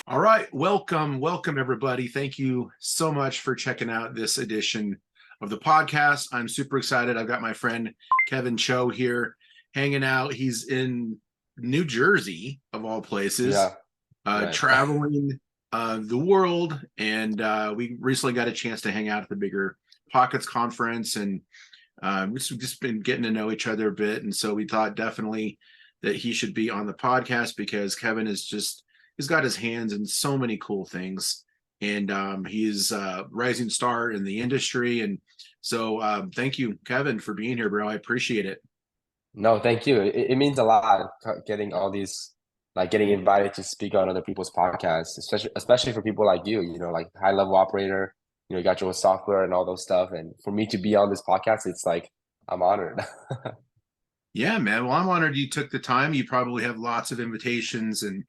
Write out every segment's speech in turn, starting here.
All right, welcome everybody. Thank you so much for checking out this edition of the podcast. I'm super excited. I've got my friend Kevin Choe here hanging out. He's in New Jersey, of all places, Yeah, right. traveling the world. And we recently got a chance to hang out at the Bigger Pockets conference, and we've just been getting to know each other a bit. And so we thought definitely that he should be on the podcast because Kevin is just, he's got his hands in so many cool things. And he's a rising star in the industry. And so thank you, Kevin, for being here, bro. I appreciate it. No, thank you. It means a lot getting all these, like getting invited to speak on other people's podcasts, especially for people like you know, like high level operator, you got your own software and all those stuff. And for me to be on this podcast, it's like I'm honored. Yeah, man. Well, I'm honored you took the time. You probably have lots of invitations and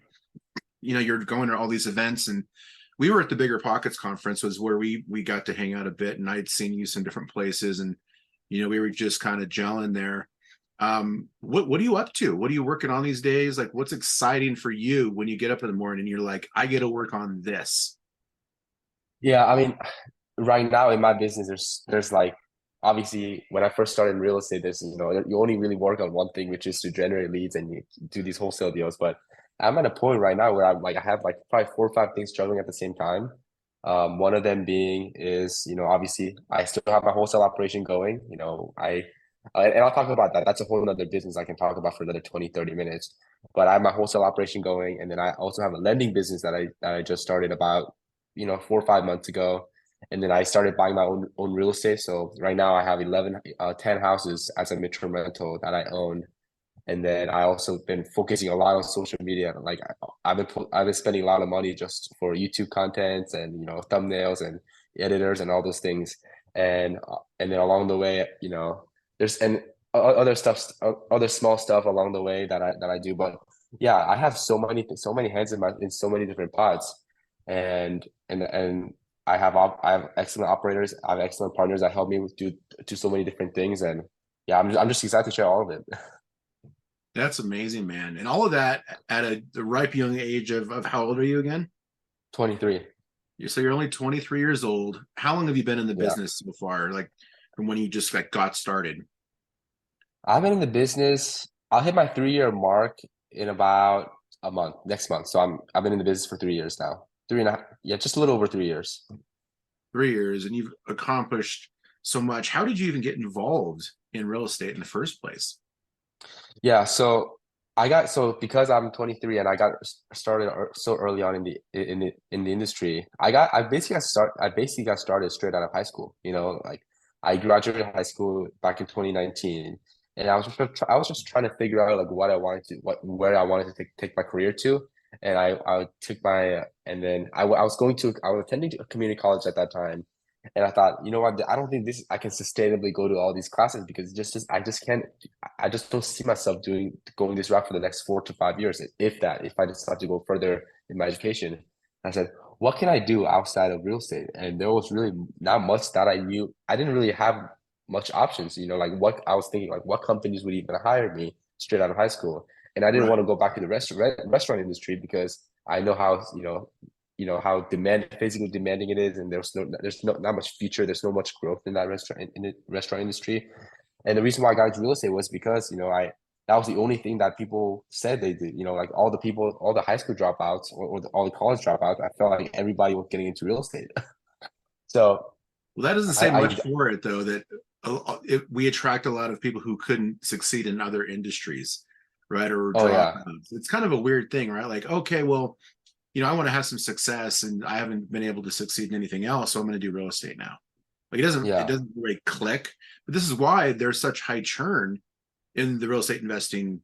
you're going to all these events, and we were at the Bigger Pockets conference was where we got to hang out a bit, and I'd seen you some different places, and we were just kind of gelling there. What are you up to? What are you working on these days? Like, what's exciting for you when you get up in the morning and you're like, I get to work on this? Yeah, I mean, right now in my business, there's like obviously when I first started in real estate, there's you only really work on one thing, which is to generate leads and you do these wholesale deals. But I'm at a point right now where I'm like I have like probably 4 or 5 things juggling at the same time. One of them being is obviously I still have my wholesale operation going. And I'll talk about that. That's a whole other business I can talk about for another 20-30 minutes. But I have my wholesale operation going, and then I also have a lending business that I just started about 4 or 5 months ago. And then I started buying my own real estate. So right now I have 10 houses as a midterm rental that I own. And then I also been focusing a lot on social media. Like I've been spending a lot of money just for YouTube content and thumbnails and editors and all those things. And then along the way, there's other small stuff along the way that I do. But yeah, I have so many hands in so many different pots, and I have excellent operators. I have excellent partners that help me do so many different things. And yeah, I'm just excited to share all of it. That's amazing, man. And all of that at the ripe young age of how old are you again? 23. So you're only 23 years old. How long have you been in the Yeah. business so far? Like from when you just like got started? I've been in the business. I'll hit my 3 year mark in about a month, next month. So I've been in the business for 3 years now. 3.5, yeah, just a little over 3 years. 3 years, and you've accomplished so much. How did you even get involved in real estate in the first place? Yeah, so because I'm 23 and I got started so early on in the industry, I basically got started straight out of high school. Like I graduated high school back in 2019, and I was just trying to figure out like where I wanted to take my career to, and I took my and then I was attending a community college at that time. And I thought, you know what? I don't think I can sustainably go to all these classes because I just can't. I just don't see myself going this route for the next 4 to 5 years, if that. If I decide to go further in my education, I said, what can I do outside of real estate? And there was really not much that I knew. I didn't really have much options. Like what I was thinking, like what companies would even hire me straight out of high school, and I didn't Right. want to go back to the restaurant industry because I know how how physically demanding it is, and not much future. There's no much growth in that in the restaurant industry. And the reason why I got into real estate was because I that was the only thing that people said they did. Like all the high school dropouts or all the college dropouts, I felt like everybody was getting into real estate. So Well, that doesn't say I much for it, though, that we attract a lot of people who couldn't succeed in other industries, right? Or oh yeah, dropouts. It's kind of a weird thing, right? Like, okay, well, I want to have some success and I haven't been able to succeed in anything else, so I'm going to do real estate now. Like it yeah. doesn't really click. But this is why there's such high churn in the real estate investing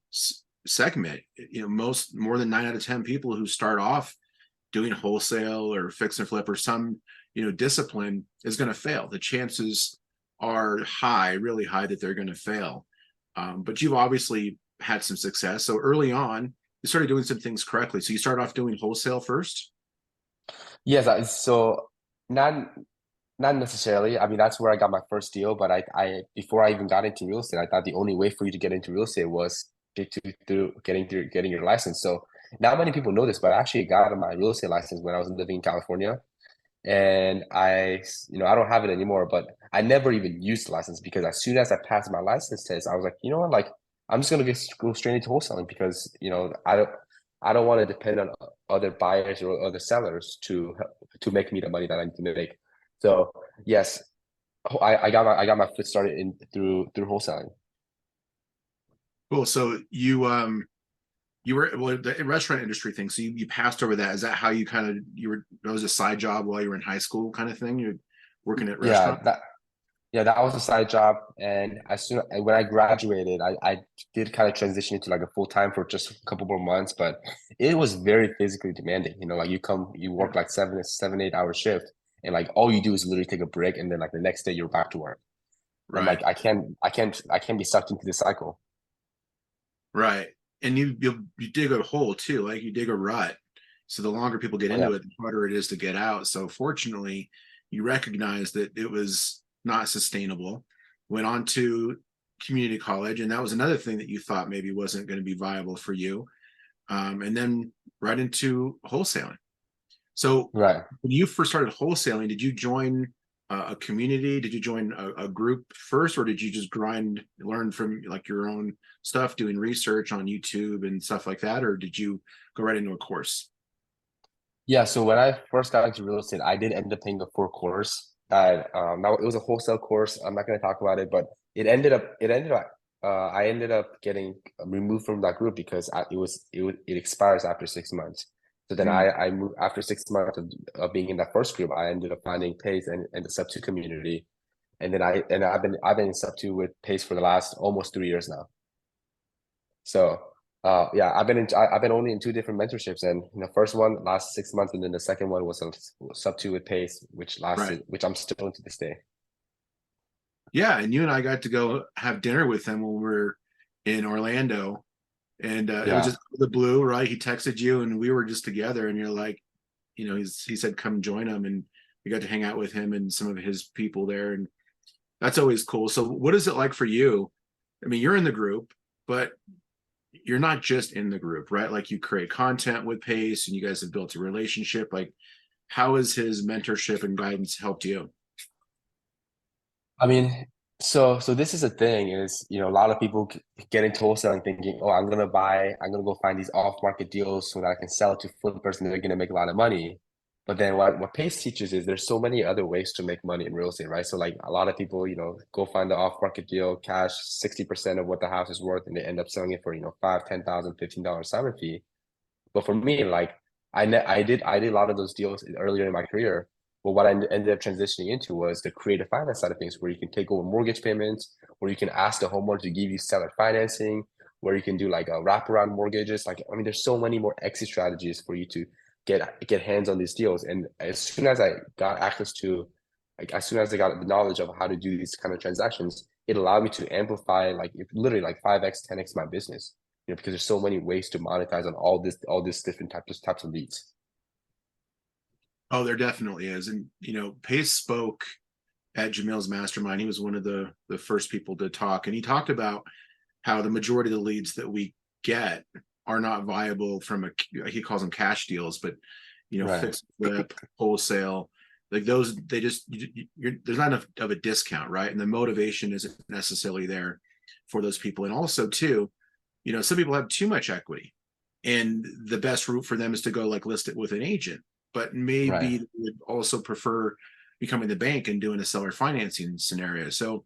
segment. More than 9 out of 10 people who start off doing wholesale or fix and flip or some discipline is going to fail. The chances are high, really high, that they're going to fail. But you've obviously had some success. So early on, you started doing some things correctly. So you started off doing wholesale first. Yes, so not necessarily. I mean, that's where I got my first deal. But I before I even got into real estate, I thought the only way for you to get into real estate was through getting your license. So not many people know this, but I actually got my real estate license when I was living in California. And I don't have it anymore, but I never even used the license because as soon as I passed my license test, I was like, you know what, like I'm just gonna go straight into wholesaling because I don't want to depend on other buyers or other sellers to make me the money that I need to make. So yes, I got my foot started in through wholesaling. Cool. So you were, well, the restaurant industry thing. So you passed over that. Is that how you kind of, that was a side job while you were in high school kind of thing? You're working at Yeah, restaurant? that was a side job. And when I graduated, I did kind of transition into like a full time for just a couple more months, but it was very physically demanding. Like you Yeah. work like 7, 8 hour shift, and like all you do is literally take a break, and then like the next day you're back to work. I'm Right. like, I can't be sucked into this cycle. Right. And you dig a hole too, like you dig a rut. So the longer people get Oh yeah, into it, the harder it is to get out. So fortunately, you recognize that it was not sustainable. Went on to community college, and that was another thing that you thought maybe wasn't going to be viable for you. And then right into wholesaling. So right. when you first started wholesaling, did you join a community? Did you join a group first, or did you just learn from like your own stuff, doing research on YouTube and stuff like that, or did you go right into a course? Yeah, so when I first got into real estate, I did end up paying a full course. Now it was a wholesale course. I'm not going to talk about it, but I ended up getting removed from that group because it expires after 6 months. So then Hmm. I moved after 6 months of being in that first group. I ended up finding Pace and the sub two community, and then I've been in sub two with Pace for the last almost 3 years now. So yeah, I've been only in two different mentorships, and the first one last 6 months, and then the second one was a sub two with Pace, Right. which I'm still in to this day. Yeah, and you and I got to go have dinner with him when we were in Orlando, and it was Yeah. just the blue, right? He texted you, and we were just together, and you're like, he said come join him, and we got to hang out with him and some of his people there, and that's always cool. So what is it like for you? I mean, you're in the group, but you're not just in the group, right? Like you create content with Pace and you guys have built a relationship. Like, how has his mentorship and guidance helped you? I mean, so this is a thing is, a lot of people get into wholesaling thinking, oh, I'm gonna go find these off-market deals so that I can sell it to flippers and they're gonna make a lot of money. But then what Pace teaches is there's so many other ways to make money in real estate, right? So like a lot of people, go find the off-market deal, cash 60% of what the house is worth, and they end up selling it for, five, 10,000, $15 sign fee. But for me, like I did a lot of those deals earlier in my career. But what I ended up transitioning into was the creative finance side of things, where you can take over mortgage payments, where you can ask the homeowner to give you seller financing, where you can do like a wraparound mortgages. Like, I mean, there's so many more exit strategies for you to get hands on these deals. And as soon as I got access to, like, as soon as I got the knowledge of how to do these kind of transactions, it allowed me to amplify like literally like 5x, 10x my business, because there's so many ways to monetize on all this different types of leads. Oh, there definitely is. And, Pace spoke at Jamil's mastermind. He was one of the first people to talk. And he talked about how the majority of the leads that we get are not viable from he calls them cash deals, but, Right. fixed flip, wholesale, like those, they just, there's not enough of a discount, right? And the motivation isn't necessarily there for those people. And also, too, some people have too much equity, and the best route for them is to go like list it with an agent, but Right. maybe they would also prefer becoming the bank and doing a seller financing scenario. So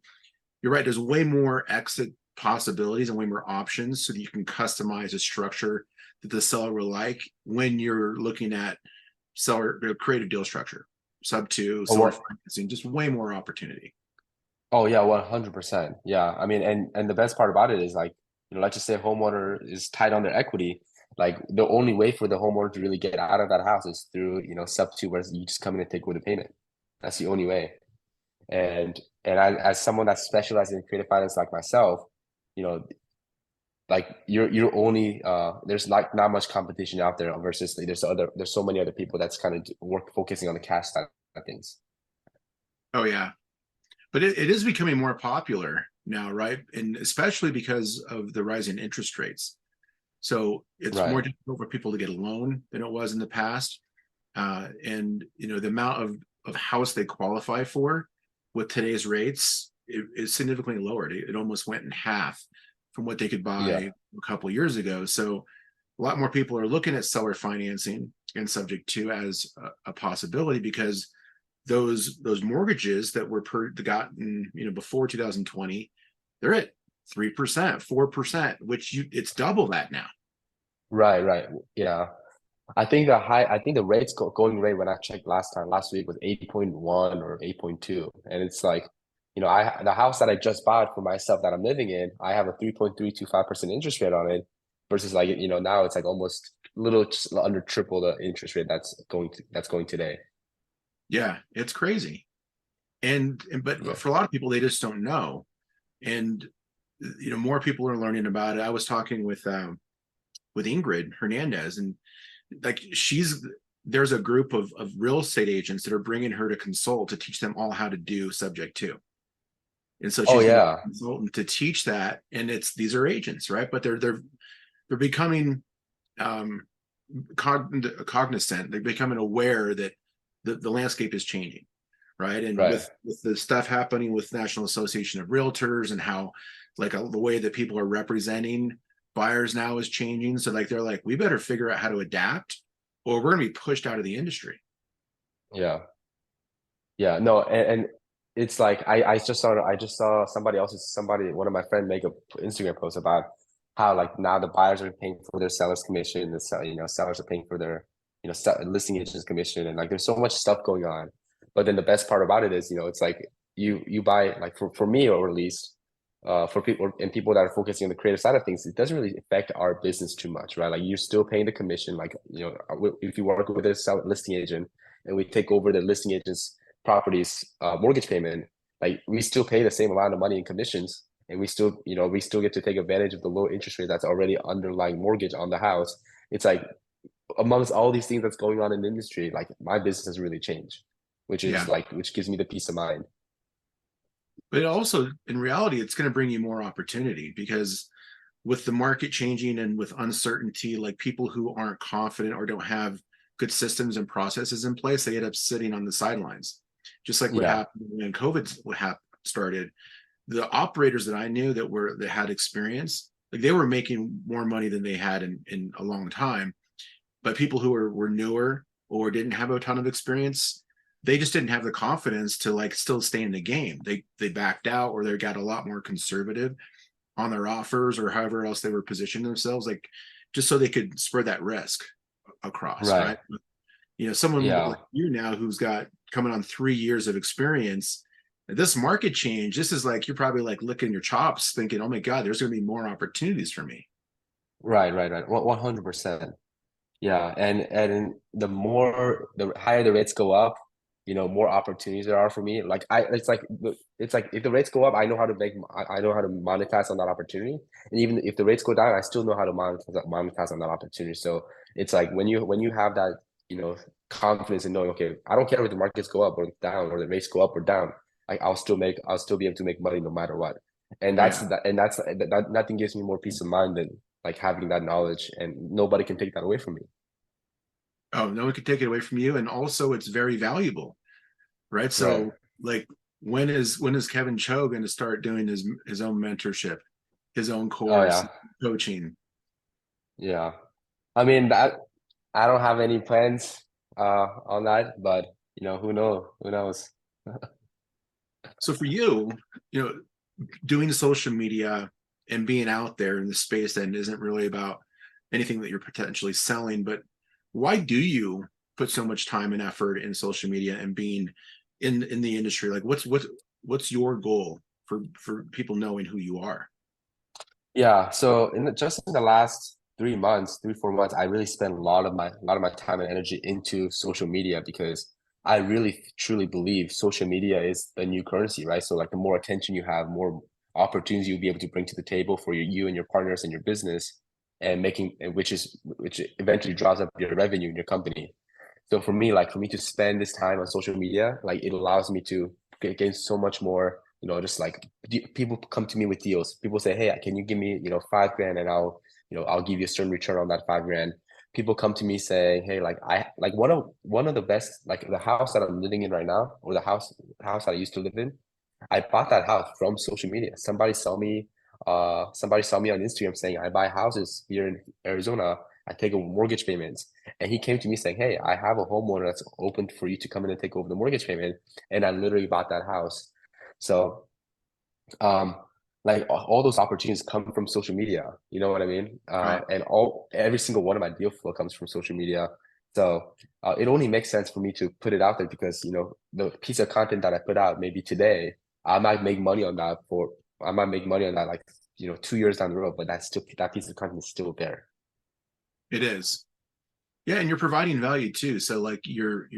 you're right, there's way more exit possibilities and way more options so that you can customize a structure that the seller will like when you're looking at seller creative deal structure, sub two, Oh, seller what? financing, just way more opportunity. Oh yeah, 100%. Yeah. I mean, and the best part about it is like, let's just say a homeowner is tight on their equity. Like the only way for the homeowner to really get out of that house is through, sub two, where you just come in and take away the payment. That's the only way. As someone that specializes in creative finance like myself, you know, like you're only there's like not much competition out there versus like, there's so many other people that's kind of focusing on the cash side of things. Oh yeah, but it is becoming more popular. now, right? And especially because of the rising interest rates. So it's more Right. difficult for people to get a loan than it was in the past. And the amount of house they qualify for with today's rates is significantly lowered. It almost went in half from what they could Yeah. buy a couple of years ago. So a lot more people are looking at seller financing and subject to as a possibility, because those mortgages that were gotten before 2020, they're at 3%, 4%, which it's double that now. Right. Right. Yeah. I think the going rate when I checked last week was 8.1 or 8.2. And it's like, the house that I just bought for myself that I'm living in, I have a 3.325% interest rate on it versus like, now it's like almost a little just under triple the interest rate that's going today. Yeah, it's crazy. But Yeah. for a lot of people, they just don't know. And more people are learning about it. I was talking with Ingrid Hernandez, and like there's a group of real estate agents that are bringing her to consult to teach them all how to do subject to. And so Oh she's getting yeah. a consultant to teach that. And these are agents, right? But they're becoming um cognizant. They're becoming aware that the landscape is changing, right? And Right. with the stuff happening with National Association of Realtors, and how like the way that people are representing buyers now is changing. So like they're like, we better figure out how to adapt, or we're going to be pushed out of the industry. Yeah. Yeah, no, and it's like I just saw one of my friends make a Instagram post about how like now the buyers are paying for their sellers commission, sellers are paying for their listing agents commission, and like there's so much stuff going on. But then the best part about it is it's like you buy like for me, or at least for people that are focusing on the creative side of things, it doesn't really affect our business too much, right? Like you're still paying the commission, like if you work with a listing agent and we take over the listing agent's properties mortgage payment, like we still pay the same amount of money in commissions, and we still get to take advantage of the low interest rate that's already underlying mortgage on the house. It's like amongst all these things that's going on in the industry, like my business has really changed, Yeah. which gives me the peace of mind. But also in reality, it's going to bring you more opportunity, because with the market changing and with uncertainty, like people who aren't confident or don't have good systems and processes in place, they end up sitting on the sidelines. Just like what Yeah. happened when COVID started. The operators that I knew that had experience, like they were making more money than they had in a long time. But people who were newer or didn't have a ton of experience, they just didn't have the confidence to like still stay in the game. They backed out, or they got a lot more conservative on their offers, or however else they were positioning themselves, like just so they could spread that risk across, Right. right? Someone Yeah. like you now who's got coming on 3 years of experience, this market change, this is like you're probably like licking your chops thinking, oh my God, there's going to be more opportunities for me. Right. 100%. Yeah, and the higher the rates go up, more opportunities there are for me. Like it's like if the rates go up, I know how to monetize on that opportunity, and even if the rates go down, I still know how to monetize on that opportunity. So it's like when you have that confidence in knowing, okay, I don't care if the markets go up or down, or the rates go up or down, like I'll still be able to make money no matter what. And Oh that's yeah. that, and that's that nothing gives me more peace of mind than like having that knowledge, and nobody can take that away from me. Oh, no one can take it away from you. And also it's very valuable, right? Right. So like when is Kevin Choe going to start doing his own mentorship, his own Oh course, yeah. coaching? Yeah. I mean that I don't have any plans on that, but who knows? So for you, you know, doing social media and being out there in the space then isn't really about anything that you're potentially selling, but why do you put so much time and effort in social media and being in the industry? Like what's your goal for people knowing who you are? Yeah, so just in the last 3 months, 4 months, I really spent a lot of my time and energy into social media because I really truly believe social media is the new currency, right? So like the more attention you have, more opportunities you'll be able to bring to the table for you and your partners and your business, and which eventually drives up your revenue in your company. So for me to spend this time on social media, like it allows me to gain so much more just like people come to me with deals. People say, hey, can you give me, 5 grand, and I'll give you a certain return on that 5 grand. People come to me saying, hey, like one of the best, like the house that I'm living in right now, or the house that I used to live in, I bought that house from social media. Somebody saw me on Instagram saying I buy houses here in Arizona. I take over mortgage payments. And he came to me saying, hey, I have a homeowner that's open for you to come in and take over the mortgage payment. And I literally bought that house. So um like all those opportunities come from social media, you know what I mean? Right. And every single one of my deal flow comes from social media. So it only makes sense for me to put it out there because the piece of content that I put out maybe today, I might make money on that for I might make money on that like 2 years down the road, but that piece of content is still there. It is. Yeah, and you're providing value too. So like you're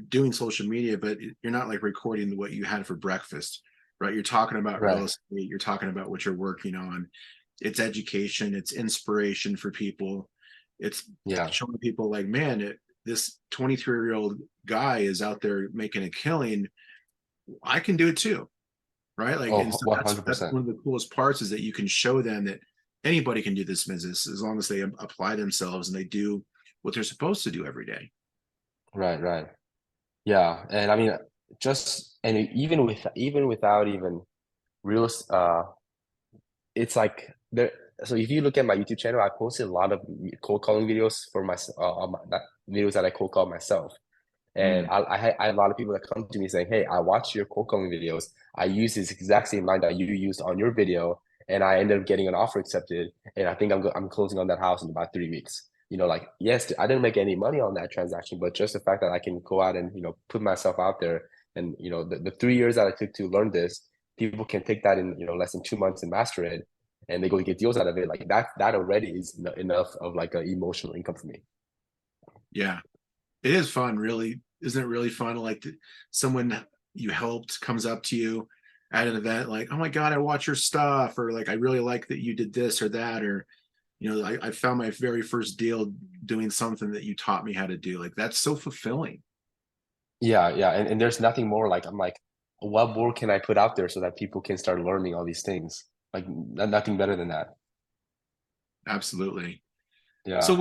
doing social media, but you're not like recording what you had for breakfast, right? You're talking about real Right. estate, you're talking about what you're working on. It's education, it's inspiration for people. It's Yeah. showing people like, man, this 23-year-old guy is out there making a killing. I can do it too, right? Like, Oh, and so that's 100%. one of the coolest parts is that you can show them that anybody can do this business as long as they apply themselves and they do what they're supposed to do every day. Right, right. Yeah. And I mean, even without even real it's like there. So if you look at my YouTube channel, I posted a lot of cold calling videos for that videos that I cold call myself. And Mm, I had a lot of people that come to me saying, hey, I watched your cold calling videos. I use this exact same line that you used on your video, and I ended up getting an offer accepted. And I think I'm closing on that house in about 3 weeks. Like, yes, I didn't make any money on that transaction, but just the fact that I can go out and, put myself out there, and, the 3 years that I took to learn this, people can take that in, less than 2 months and master it, and they go get deals out of it. Like that already is enough of like an emotional income for me. yeah, it is fun, really. Isn't it really fun? Like someone you helped comes up to you at an event, like, oh my God, I watch your stuff, or like, I really like that you did this or that, or I found my very first deal doing something that you taught me how to do. Like that's so fulfilling. Yeah, yeah. And there's nothing more like I'm like, what more can I put out there so that people can start learning all these things? Like nothing better than that. Absolutely. So Yeah.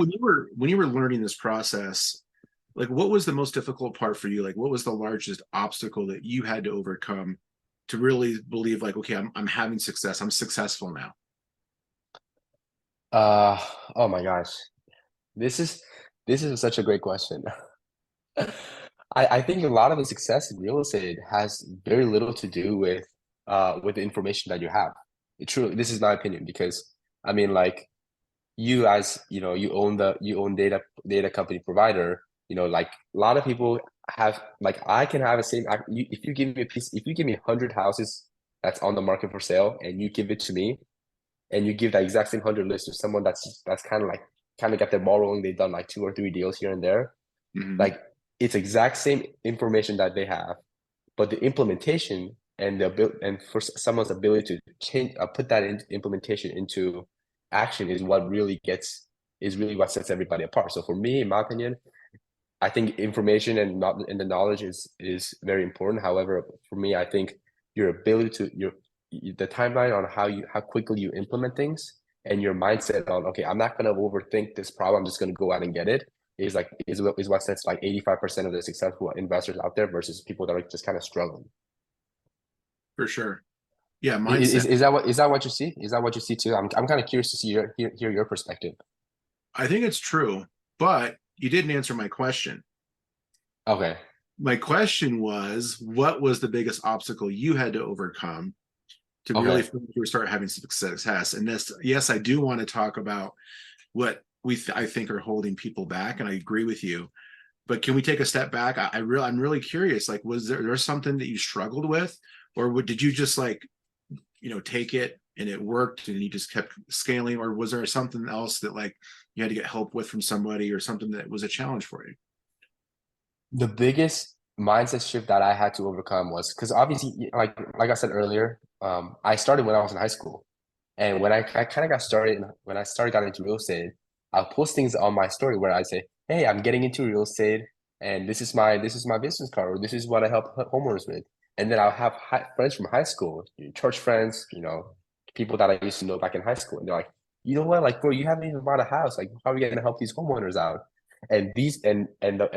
when you were learning this process, like what was the most difficult part for you? Like what was the largest obstacle that you had to overcome to really believe like, okay, I'm having success. I'm successful now. Uh, oh my gosh. This is this is such a great question. I think a lot of the success in real estate has very little to do with the information that you have. This is my opinion because I mean like you as you own data company provider, like a lot of people have like I can have a same if you give me a piece if you give me 100 houses that's on the market for sale and you give it to me and you give that exact same 100 list to someone that's kind of got their ball rolling, they've done like 2 or 3 deals here and there, Mhm. like it's exact same information that they have, but the implementation and the ability and for someone's ability to change put that implementation into action is really what sets everybody apart. So for me, in my opinion, I think information and not and the knowledge is very important. However, for me, I think your ability to your the timeline on how quickly you implement things and your mindset on, okay, I'm not gonna overthink this problem, I'm just gonna go out and get it, is what sets like 85% of the successful investors out there versus people that are just kind of struggling. For sure. Yeah, mindset. Is that what you see? Is that what you see too? I'm kind of curious to see hear your perspective. I think it's true, but you didn't answer my question. Okay. My question was, what was the biggest obstacle you had to overcome to really Okay. feel like you start having success? And this, yes, I do want to talk about what I think are holding people back, and I agree with you. But can we take a step back? I'm really curious. Like, was there something that you struggled with, or did you just like take it and it worked and you just kept scaling, or was there something else that like you had to get help with from somebody or something that was a challenge for you? The biggest mindset shift that I had to overcome was because obviously, like I said earlier, I started when I was in high school, and when I kind of got started, when I started got into real estate, I'll post things on my story where I say, "Hey, I'm getting into real estate, and this is my business card, or this is what I help homeowners with." And then I'll have friends from high school, church friends, people that I used to know back in high school. And they're like, you know what, like, bro, you haven't even bought a house. Like, how are we going to help these homeowners out? And these and the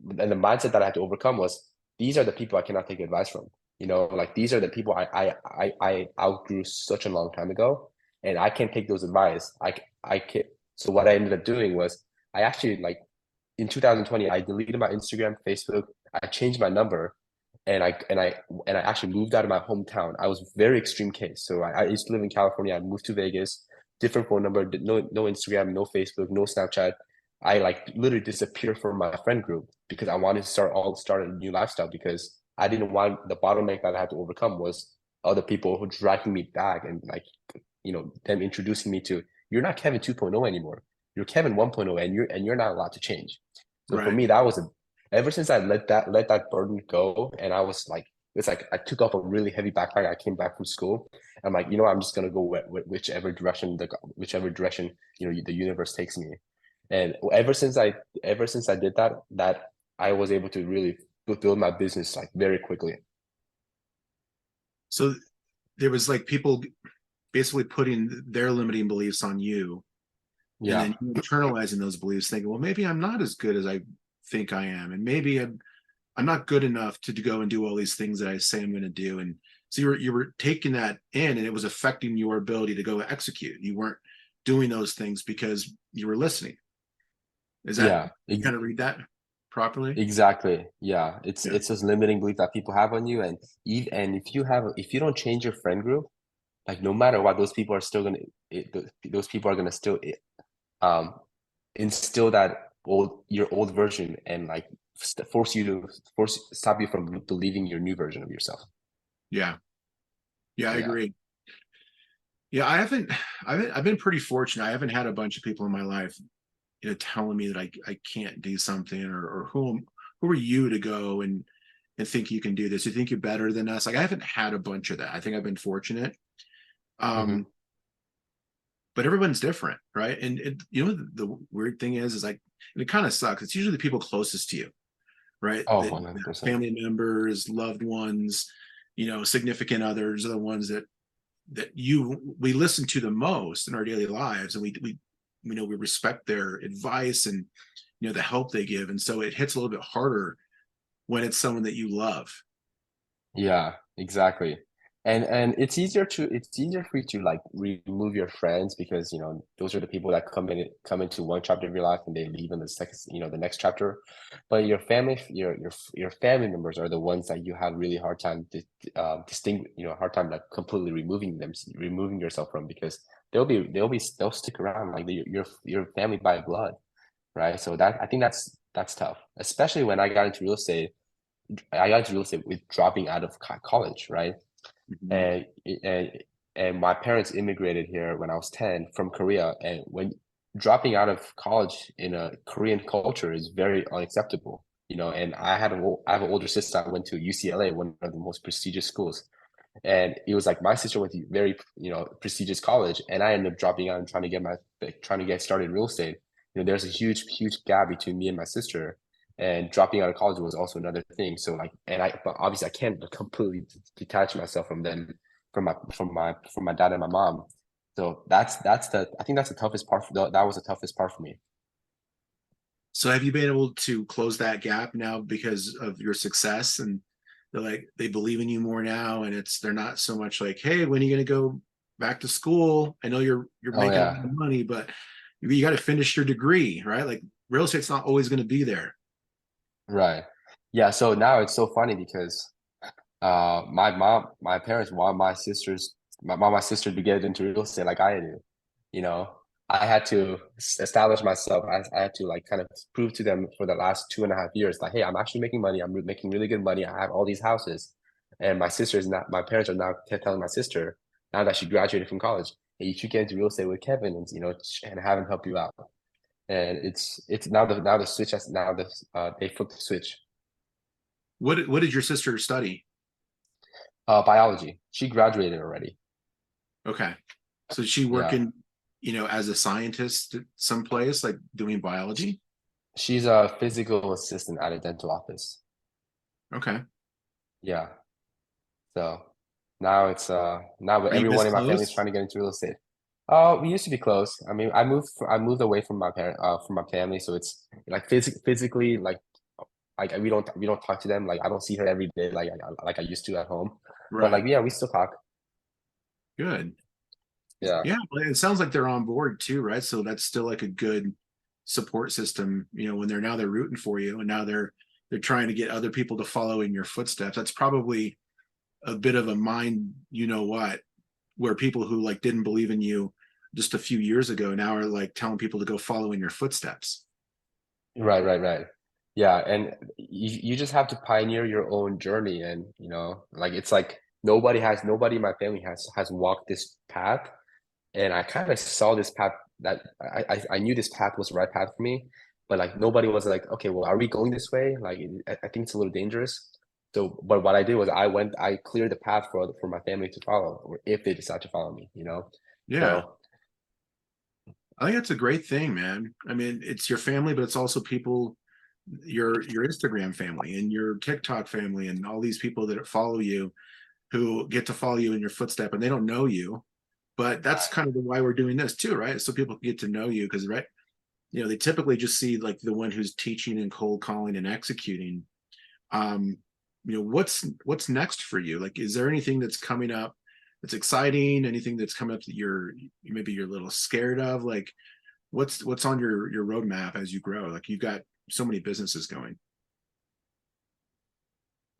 mindset that I had to overcome was these are the people I cannot take advice from. Like these are the people I outgrew such a long time ago, and I can't take those advice. I can't. So what I ended up doing was I actually like in 2020 I deleted my Instagram, Facebook. I changed my number, and I actually moved out of my hometown. I was very extreme case. So I used to live in California. I moved to Vegas, different phone number, no Instagram, no Facebook, no Snapchat. I like literally disappeared from my friend group because I wanted to start a new lifestyle because I didn't want the bottleneck that I had to overcome was other people who dragging me back and like them introducing me to you're not Kevin 2.0 anymore. You're Kevin 1.0 and you're not allowed to change. So for Right. me, that was ever since I let that burden go, and I was like, it's like I took off a really heavy backpack. I came back from school. I'm like, I'm just gonna go whichever direction the universe takes me. And ever since I did that I was able to really build my business like very quickly. So there was like people basically putting their limiting beliefs on you, and Yeah. then you internalizing those beliefs, thinking, well, maybe I'm not as good as I think I am, and maybe I'm not good enough to go and do all these things that I say I'm going to do. And so you were taking that in, and it was affecting your ability to go execute. You weren't doing those things because you were listening. Is that Yeah. kind of read that properly? Exactly. Yeah. It's Yeah. it's this limiting belief that people have on you. And if you don't change your friend group, like no matter what, those people are still those people are gonna still um instill that your old version and like force stop you from believing your new version of yourself. Yeah. Yeah, I Yeah. agree. Yeah, I've been pretty fortunate. I haven't had a bunch of people in my life, telling me that I can't do something, or who are you to go and think you can do this? You think you're better than us? Like, I haven't had a bunch of that. I think I've been fortunate. Hmm. Um, but everyone's different, right? And the weird thing is like, and it kind of sucks. It's usually the people closest to you, right? Oh, That 100%. family members, loved ones, significant others are the ones that we listen to the most in our daily lives, and we respect their advice and the help they give, and so it hits a little bit harder when it's someone that you love. Yeah, exactly. And it's easier for you to like remove your friends because those are the people that come into one chapter of your life and they leave in the next chapter. But your family members are the ones that you have really hard time hard time like completely removing yourself from because they'll stick around like your family by blood, right? So that I think that's tough, especially when I got into real estate with dropping out of college, right? Mhm. And and and my parents immigrated here when I was 10 from Korea. And when dropping out of college in a Korean culture is very unacceptable, And I have an older sister that went to UCLA, one of the most prestigious schools. And it was like my sister went to very, prestigious college, and I ended up dropping out and trying to get started in real estate. There's a huge, huge gap between me and my sister, and dropping out of college was also another thing. So like, but obviously I can't completely detach myself from them, from my dad and my mom. So I think that's the toughest part. That was the toughest part for me. So have you been able to close that gap now because of your success, and they believe in you more now, and they're not so much like, hey, when are you going to go back to school? I know you're Oh making a lot yeah, of money, but you got to finish your degree, right? Like, real estate's not always going to be there. right. Yeah. So now it's so funny because my parents want my sister to get into real estate like I do. You know, I had to establish myself. I had to like kind of prove to them for the last 2.5 years that hey, I'm actually making money. I'm making really good money. I have all these houses, and my parents are now telling my sister now that she graduated from college, hey, you should get into real estate with Kevin and and have him help you out. And it's now the switch has now they flipped the switch. What did your sister study? Biology. She graduated already. Okay. So is she Yeah. working, as a scientist at someplace, like doing biology? She's a physical assistant at a dental office. Okay. Yeah. So now it's now Are you guys everyone in my family is close? trying to get into real estate. We used to be close. I mean, I moved away from my from my family, so it's like physically like we don't talk to them. Like I don't see her every day like I used to at home. But like Right. yeah, we still talk. Good. Yeah. Yeah, well, it sounds like they're on board too, right? So that's still like a good support system, when they're rooting for you, and now they're trying to get other people to follow in your footsteps. That's probably a bit of a mind, what, where people who like didn't believe in you just a few years ago now are like telling people to go follow in your footsteps. Right, right, right. Yeah, and you just have to pioneer your own journey, and like it's like nobody in my family has walked this path, and I kind of saw this path that I knew this path was the right path for me, but like nobody was like, okay, well, are we going this way? Like I think it's a little dangerous. So, but what I did was I cleared the path for my family to follow, or if they decide to follow me, Yeah, So I think that's a great thing, man. I mean, it's your family, but it's also people, your Instagram family and your TikTok family and all these people that follow you, who get to follow you in your footstep, and they don't know you. But that's kind of why we're doing this too, right? So people can get to know you, because right, they typically just see like the one who's teaching and cold calling and executing. um what's next for you? Like, is there anything that's coming up that's exciting, anything that's coming up that you're a little scared of? Like, what's on your roadmap as you grow? Like, you've got so many businesses going.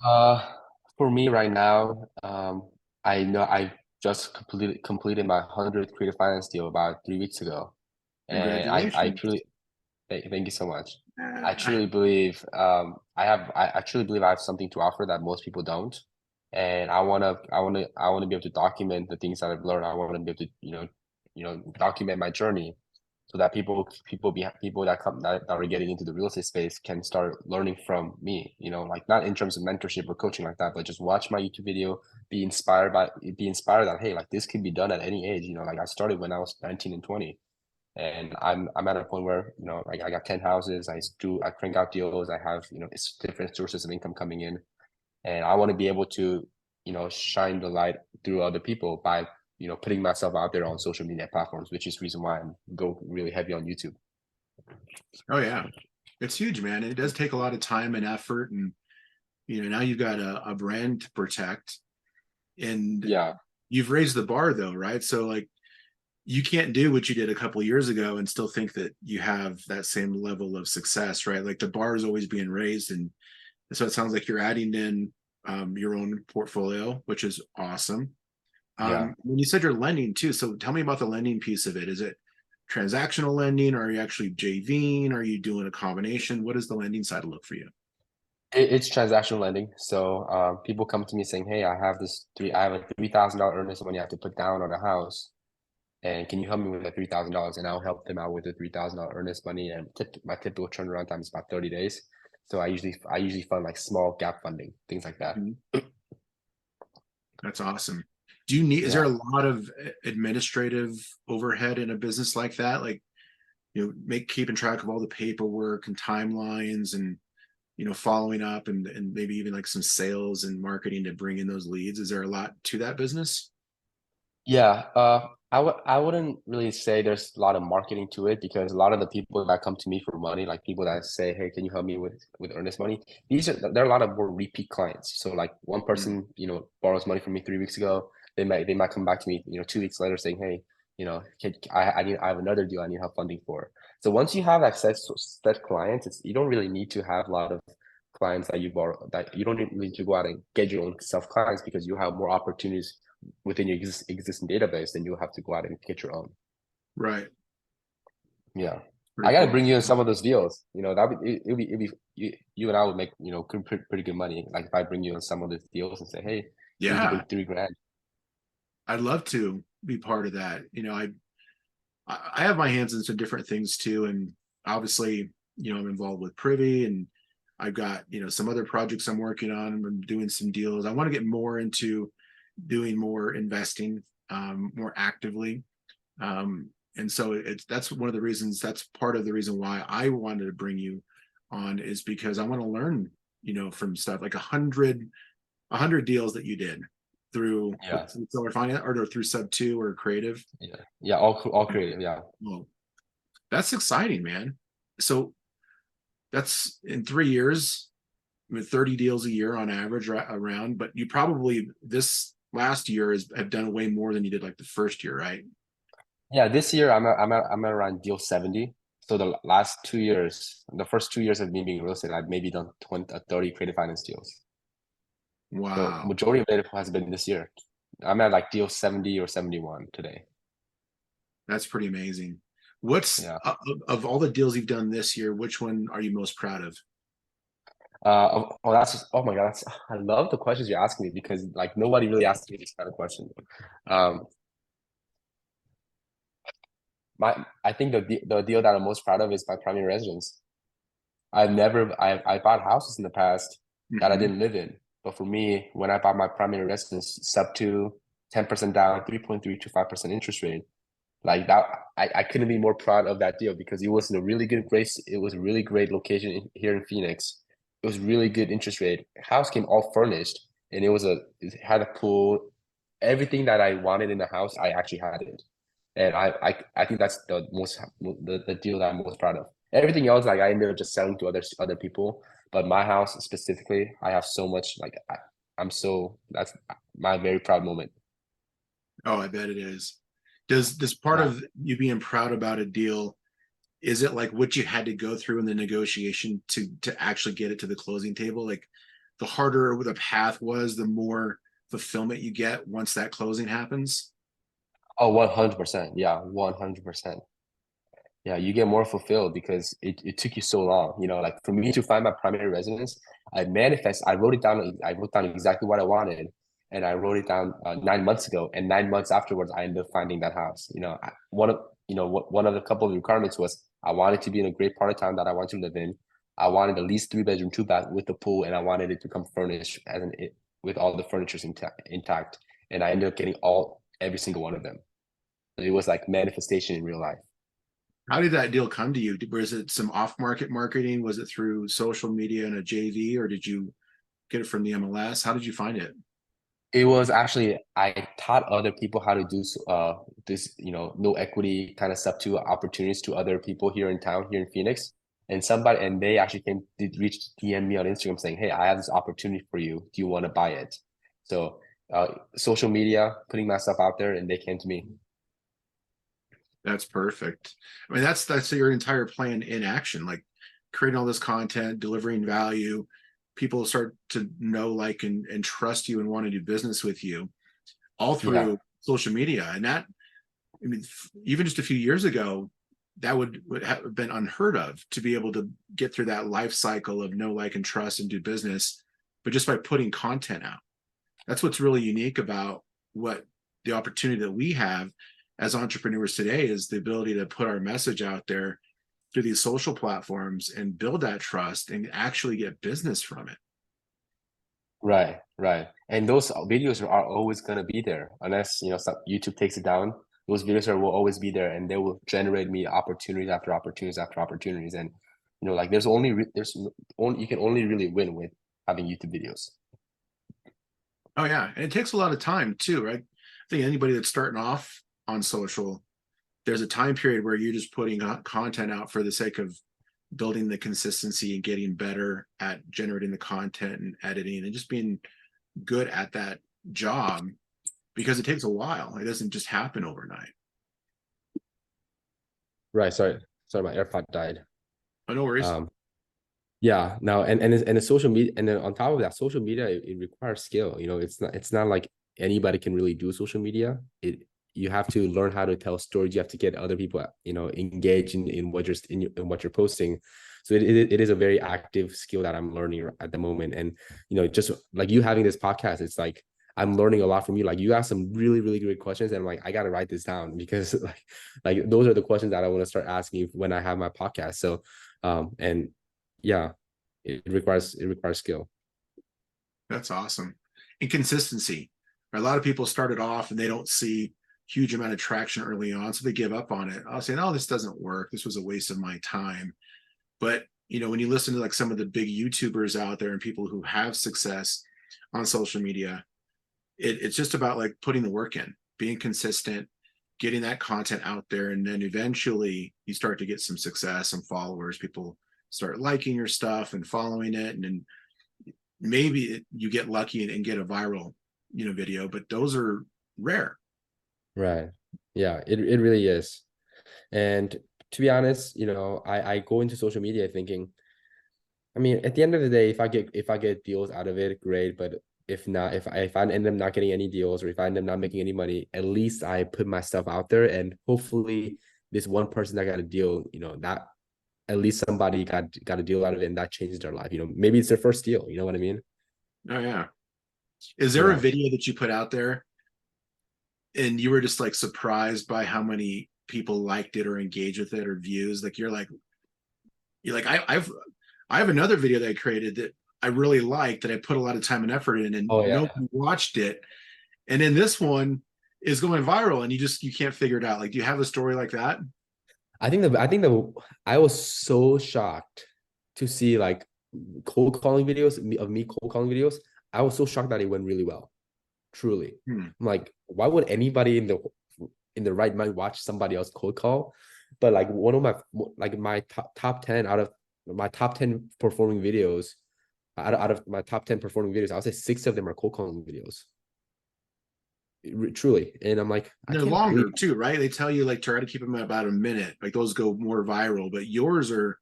Uh, for me right now, I know I just completed my 100th creative finance deal about 3 weeks ago, and I Congratulations. truly thank you so much. I I, truly believe I truly believe I have something to offer that most people don't, and I wanna be able to document the things that I've learned. I want to be able to document my journey so that people that are getting into the real estate space can start learning from me, like not in terms of mentorship or coaching like that, but just watch my YouTube video, be inspired that hey, like this can be done at any age. Like I started when I was 19 and 20, and I'm at a point where like I got 10 houses, I crank out deals, I have it's different sources of income coming in, and I want to be able to shine the light through other people by putting myself out there on social media platforms, which is the reason why I'm go really heavy on YouTube. oh yeah, it's huge, man. It does take a lot of time and effort, and now you've got a brand to protect, and Yeah. you've raised the bar though, right? So like, you can't do what you did a couple of years ago and still think that you have that same level of success, right? Like, the bar is always being raised, and so it sounds like you're adding in your own portfolio, which is awesome. Yeah. When you said you're lending too, so tell me about the lending piece of it. Is it transactional lending? Or are you actually JVing? Are you doing a combination? What does the lending side look for you? It's transactional lending. So people come to me saying, "Hey, I have a $3,000 earnest money I have to put down on a house, and can you help me with the $3,000?" And I'll help them out with the $3,000 earnest money. And my typical turnaround time is about 30 days. So I usually fund like small gap funding, things like that. Mhm. That's awesome. Is there Yeah. a lot of administrative overhead in a business like that? Like, keeping track of all the paperwork and timelines, and following up, and maybe even like some sales and marketing to bring in those leads. Is there a lot to that business? Yeah, I wouldn't really say there's a lot of marketing to it because a lot of the people that come to me for money, like people that say, "Hey, can you help me with earnest money?" There are a lot of more repeat clients. So like one Mm. person, borrows money from me 3 weeks ago, they might come back to me, 2 weeks later saying, "Hey, I have another deal I need help funding for." So once you have set clients, you don't really need to have a lot of clients that you borrow that you don't need to go out and get your own self clients because you have more opportunities within your existing database, then you'll have to go out and get your own. Right. Yeah. I Pretty got to cool. bring you in some of those deals. You and I would make, pretty good money. Like if I bring you in some of those deals and say, hey, here's the Yeah, big 3 grand. I'd love to be part of that. I have my hands in some different things too, and obviously, I'm involved with Privy, and I've got some other projects I'm working on. I'm doing some deals. I want to get more into doing more investing, more actively. And so that's one of the reasons. That's part of the reason why I wanted to bring you on, is because I want to learn, from stuff like a hundred deals that you did. through Yeah, seller finance or through sub two or creative? yeah, all creative. Yeah, Well, that's exciting, man. So that's in 3 years, with 30 deals a year on average around, but you probably this last year have done way more than you did like the first year, right? yeah. This year I'm at around deal 70. So the last 2 years, the first 2 years of me being in real estate, I've maybe done 20, 30 creative finance deals. So Wow. majority of it has been this year. I'm at like deal 70 or 71 today. That's pretty amazing. What's Yeah. of all the deals you've done this year, which one are you most proud of? That's oh my God, I love the questions you're asking me because like nobody really asks me this kind of question. Um, I think the deal that I'm most proud of is my primary residence. I bought houses in the past that I Hmm. didn't live in, but for me, when I bought my primary residence, sub to 10% down, 3.3 to 5% interest rate, like that, I couldn't be more proud of that deal because it was in a really good place. It was a really great location here in Phoenix. It was really good interest rate. House came all furnished, and it had a pool. Everything that I wanted in the house, I actually had it, and I think that's the deal that I'm most proud of. Everything else, like I ended up just selling to other people, but my house specifically, I have so much like I'm so that's my very proud moment. Oh, I bet it is. Does this part Yeah. of you being proud about a deal, is it like what you had to go through in the negotiation to actually get it to the closing table? Like the harder the path was, the more fulfillment you get once that closing happens. Oh, 100%. Yeah, 100%. Yeah, you get more fulfilled because it took you so long. Like for me to find my primary residence, I wrote it down. I wrote down exactly what I wanted, and I wrote it down 9 months ago. And 9 months afterwards, I ended up finding that house. One of the couple of requirements was I wanted to be in a great part of town that I want to live in. I wanted at least 3 bedroom, two bath with a pool, and I wanted it to come furnished with all the furnitures intact. And I ended up getting every single one of them. It was like manifestation in real life. How did that deal come to you? Was it some off-market marketing? Was it through social media and a JV, or did you get it from the MLS? How did you find it? It was actually I taught other people how to do this, no equity kind of stuff to opportunities to other people here in town, here in Phoenix. And they actually did reach DM me on Instagram saying, "Hey, I have this opportunity for you. Do you want to buy it?" So social media, putting myself out there, and they came to me. That's perfect. I mean, that's your entire plan in action, like creating all this content, delivering value. People start to know, like, and trust you and want to do business with you all Yeah, through social media. And that, I mean, even just a few years ago, that would have been unheard of to be able to get through that life cycle of know, like, and trust and do business, but just by putting content out. That's what's really unique about what the opportunity that we have as entrepreneurs today is the ability to put our message out there through these social platforms and build that trust and actually get business from it. right, right. And those videos are always gonna be there unless YouTube takes it down. Those videos will always be there, and they will generate me opportunities after opportunities after opportunities. And like you can only really win with having YouTube videos. Oh yeah, and it takes a lot of time too, right? I think anybody that's starting off on social, there's a time period where you're just putting content out for the sake of building the consistency and getting better at generating the content and editing and just being good at that job, because it takes a while. It doesn't just happen overnight. Right. Sorry, my AirPod died. But no worries. Um, yeah. Now, and the social media, and then on top of that, social media it requires skill. It's not like anybody can really do social media. You have to learn how to tell stories. You have to get other people, engaged in what you're posting. So it is a very active skill that I'm learning at the moment. And just like you having this podcast, it's like I'm learning a lot from you. Like you ask some really, really great questions, and I'm like, I gotta write this down because like those are the questions that I want to start asking when I have my podcast. So and yeah, it requires skill. That's awesome. And consistency. A lot of people started off and they don't see huge amount of traction early on, so they give up on it. I'll say, no, this doesn't work. This was a waste of my time. But when you listen to like some of the big YouTubers out there and people who have success on social media, it's just about like putting the work in, being consistent, getting that content out there, and then eventually you start to get some success, some followers. People start liking your stuff and following it, and then maybe you get lucky and get a viral, video. But those are rare. Right. Yeah, it really is. And to be honest, I go into social media thinking, I mean, at the end of the day, if I get deals out of it, great. But if not, if I end up not getting any deals, or if I end up not making any money, at least I put my stuff out there, and hopefully this one person that got a deal, that at least somebody got a deal out of it, and that changed their life. Maybe it's their first deal. You know what I mean? Oh yeah. Is there a Yeah. video that you put out there and you were just like surprised by how many people liked it or engaged with it or views? Like you're like I have another video that I created that I really liked, that I put a lot of time and effort in, and Oh yeah. nobody watched it. And then this one is going viral, and you can't figure it out. Like, do you have a story like that? I was so shocked to see like cold calling videos of me cold calling videos. I was so shocked that it went really well. Truly. Hmm. I'm like, why would anybody in the right mind watch somebody else cold call? But like one of my top 10 out of my top 10 performing videos, out of my top 10 performing videos, I would say 6 of them are cold calling videos. Truly. And I'm like, I They're can't believe longer too, right? They tell you like try to keep them at about a minute. Like those go more viral, but yours they're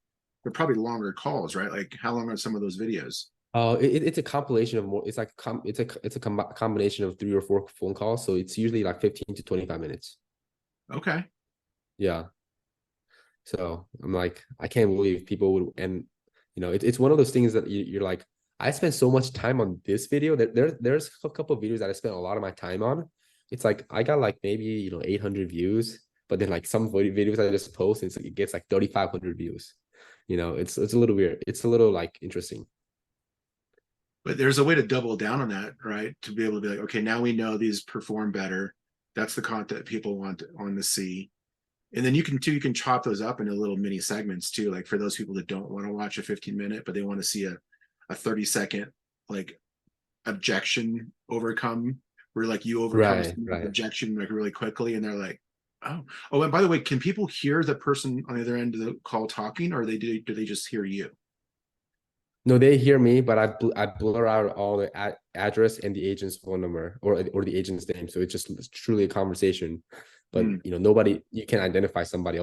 probably longer calls, right? Like how long are some of those videos? it's a compilation of more. It's like combination of 3 or 4 phone calls. So it's usually like 15 to 25 minutes. Okay. Yeah. So I'm like, I can't believe people would, and it's one of those things that you're like, I spent so much time on this video. There's a couple of videos that I spent a lot of my time on. It's like I got like maybe 800 views, but then like some videos I just post, and it gets like 3,500 views. It's a little weird. It's a little like interesting. But there's a way to double down on that, right? To be able to be like, okay, now we know these perform better. That's the content people want to see. And then you can chop those up into little mini segments too. Like for those people that don't want to watch a 15-minute, but they want to see a 30-second like objection overcome, where like you overcome Right, some right. objection like really quickly, and they're like, oh, and by the way, can people hear the person on the other end of the call talking, or do they just hear you? No, they hear me, but I blur out all the address and the agent's phone number, or the agent's name, so it's truly a conversation. But Hmm. nobody, you can identify somebody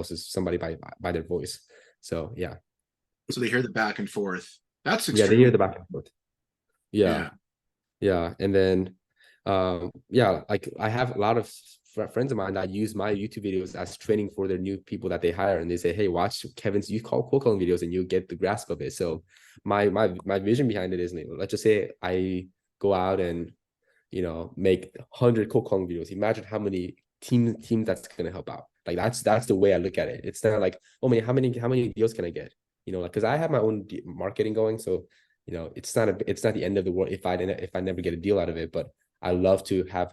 by their voice. So yeah, So they hear the back and forth. That's yeah, they hear extremely the back and forth. Yeah, yeah. yeah, and then yeah, like I have a lot of friends of mine that use my YouTube videos as training for their new people that they hire, and they say, hey, watch Kevin's cold calling videos, and you get the grasp of it. So my vision behind it is, let's just say I go out and make 100 cold calling videos. Imagine how many teams that's going to help out. Like that's the way I look at it. It's not like, oh man, how many deals can I get? Like, because I have my own marketing going, so it's not the end of the world if I never get a deal out of it. But I would love to help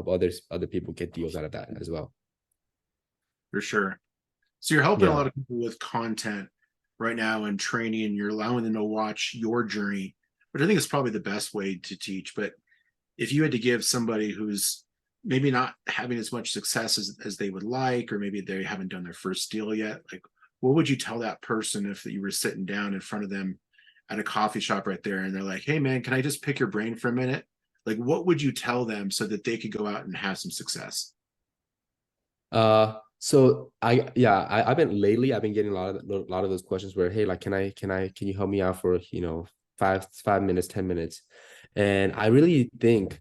other people get deals out of that as well. For sure. So you're helping a Yeah. lot of people with content right now and training, and you're allowing them to watch your journey, which I think is probably the best way to teach. But if you had to give somebody who's maybe not having as much success as they would like, or maybe they haven't done their first deal yet, like what would you tell that person if you were sitting down in front of them at a coffee shop right there and they're like, hey man, can I just pick your brain for a minute? Like what would you tell them so that they could go out and have some success? So I've been lately, I've been getting a lot of those questions where, hey, like, can you help me out for, 5 minutes, 10 minutes? And I really think,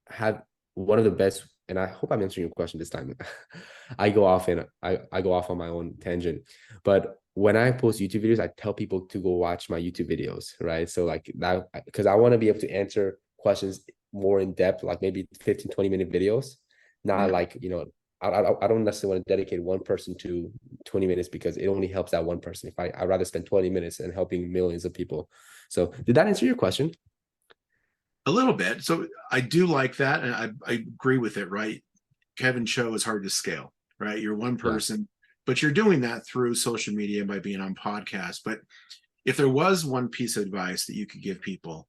have one of the best, and I hope I'm answering your question this time. I go off on my own tangent, but when I post YouTube videos, I tell people to go watch my YouTube videos, right? So like that, because I want to be able to answer questions more in depth, like maybe 15, 20-minute videos, not Mm. like, I don't necessarily want to dedicate one person to 20 minutes because it only helps that one person. I'd rather spend 20 minutes and helping millions of people. So did that answer your question? A little bit. So I do like that, and I agree with it. Right, Kevin Choe is hard to scale. Right, you're one Yeah. person, but you're doing that through social media and by being on podcasts. But if there was one piece of advice that you could give people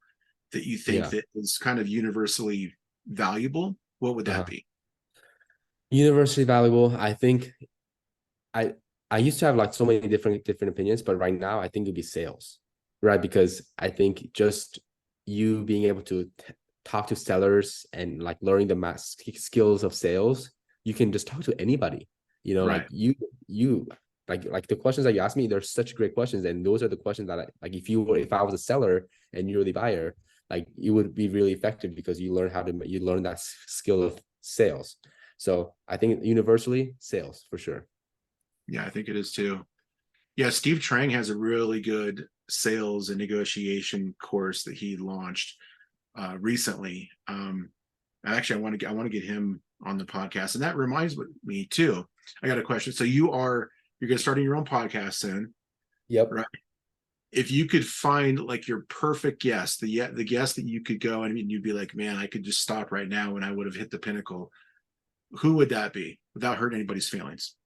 that you think Yeah. that is kind of universally valuable, what would that Uh-huh. be? Universally valuable. I think I I used to have like so many different opinions, but right now I think it'd be sales, right? Because I think just you being able to talk to sellers and like learning the skills of sales, you can just talk to anybody. Like Right. you like the questions that you asked me, they're such great questions, and those are the questions that like if I was a seller and you're the buyer, like it would be really effective because you learn that skill of sales. So I think universally sales for sure. Yeah, I think it is too. Yeah, Steve Trang has a really good sales and negotiation course that he launched recently. Actually, I want to get him on the podcast, and that reminds me too. I got a question. So you're going to start your own podcast soon, Yep. right? If you could find like your perfect guest, the guest that you could go and you'd be like, man, I could just stop right now and I would have hit the pinnacle. Who would that be without hurting anybody's feelings?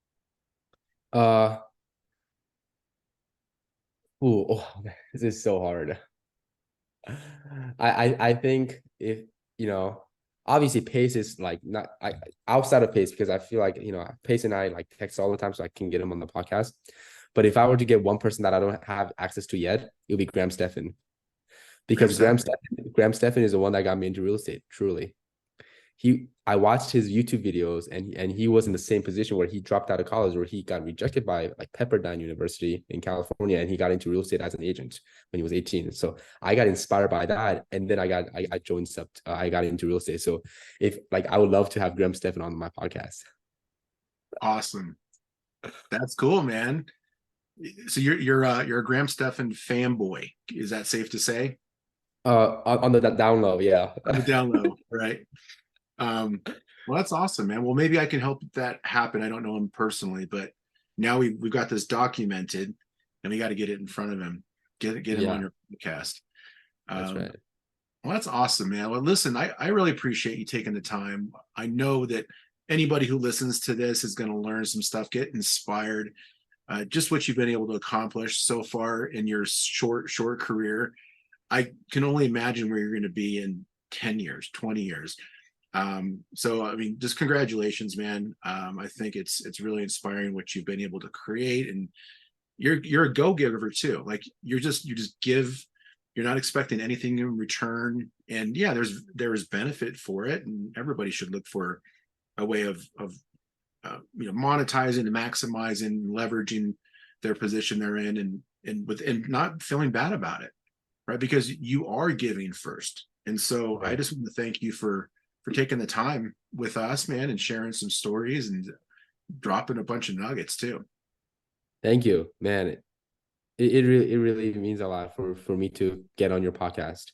Uh, oh, this is so hard. I think if obviously Pace is like not outside of Pace because I feel like Pace and I like text all the time so I can get him on the podcast. But if I were to get one person that I don't have access to yet, it would be Graham Stephan Graham because Stephan. Graham Stephan is the one that got me into real estate. Truly, I watched his YouTube videos and he was in the same position where he dropped out of college where he got rejected by like Pepperdine University in California and he got into real estate as an agent when he was 18. So I got inspired by that and then I joined I got into real estate. So if like I would love to have Graham Stephan on my podcast. Awesome. That's cool, man. So you're a Graham Stephan fanboy. Is that safe to say? On the down low, yeah. On the down low, right? Well, that's awesome, man. Well, maybe I can help that happen. I don't know him personally, but now we've got this documented, and we got to get it in front of him. Get him on Yeah, your podcast. that's Um, right. well, that's awesome, man. Well, listen, I really appreciate you taking the time. I know that anybody who listens to this is going to learn some stuff, get inspired. Just what you've been able to accomplish so far in your short career. I can only imagine where you're going to be in 10 years, 20 years. So I mean, just congratulations, man. I think it's really inspiring what you've been able to create, and you're a go-giver too. Like you just give, you're not expecting anything in return. And yeah, there's benefit for it, and everybody should look for a way of monetizing and maximizing, leveraging their position they're in, and not feeling bad about it, right? Because you are giving first. And so I Right. just want to thank you for taking the time with us, man, and sharing some stories and dropping a bunch of nuggets too. Thank you, man. It really means a lot for me to get on your podcast.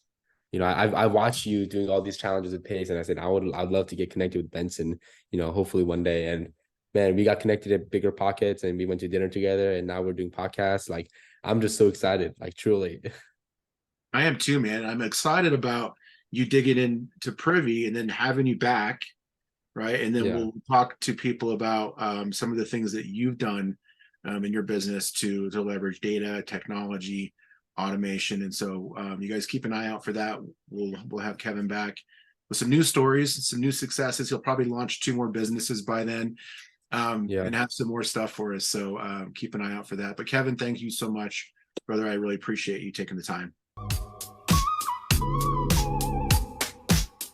I watched you doing all these challenges with Pace, and I said I'd love to get connected with Benson. Hopefully one day. And man, we got connected at Bigger Pockets, and we went to dinner together, and now we're doing podcasts. Like I'm just so excited, like truly. I am too, man. I'm excited about you digging into Privy and then having you back, right? And then Yeah, we'll talk to people about some of the things that you've done in your business to leverage data, technology, automation. And so you guys keep an eye out for that. We'll have Kevin back with some new stories, some new successes. He'll probably launch 2 more businesses by then, yeah. and have some more stuff for us. So keep an eye out for that. But Kevin, thank you so much, brother. I really appreciate you taking the time.